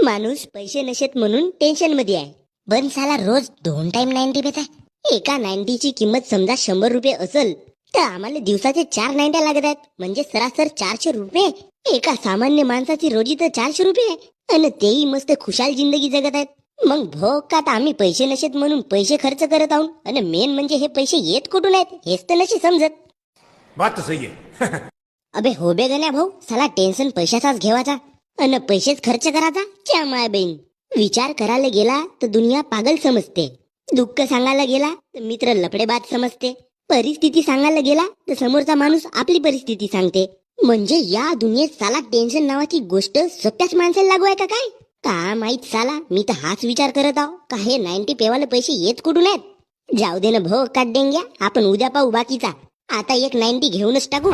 माणूस पैसे नशेत म्हणून टेन्शन मध्ये आहे. पण साला रोज 2 टाइम 90 पेत आहे. एका 90 ची किंमत समजा 100 रुपये असेल तर आम्हाला दिवसाचे 4 90 लागत आहेत. म्हणजे सरासर 400 रुपये. एका सामान्य माणसाची रोजी तर 400 रुपये आणि तेही मस्त खुशाल जिंदगी जगत आहेत. मग भोग का आम्ही पैसे नशेत म्हणून पैसे खर्च करत आहोत. आणि मेन म्हणजे हे पैसे येत कुठून आहेत हेच तर नशी समजत. बात तो सही है. अबे हो बे गण्या भाऊ, साला टेन्शन पैशाचाच घेवायचा आणि पैसेच खर्च करायचा. च्या माय बहीण, विचार करायला गेला तर दुनिया पागल समजते. दुःख सांगायला गेला तर मित्र लफडेबाज समजते. परिस्थिती सांगायला गेला तर समोरचा माणूस आपली परिस्थिती सांगते. म्हणजे या दुनियेत साला टेन्शन नावाची गोष्ट सत्याच माणसाला लागू आहे का काय? का माहित साला, मी तर हाच विचार करत आहो का हे 90 पेवाले पैसे येत कुठून आहेत. जाऊ दे ना भाऊ, काट देंग्या, आपण उद्या पाहू बाकीचा. आता एक 90 घेऊनच टाकू.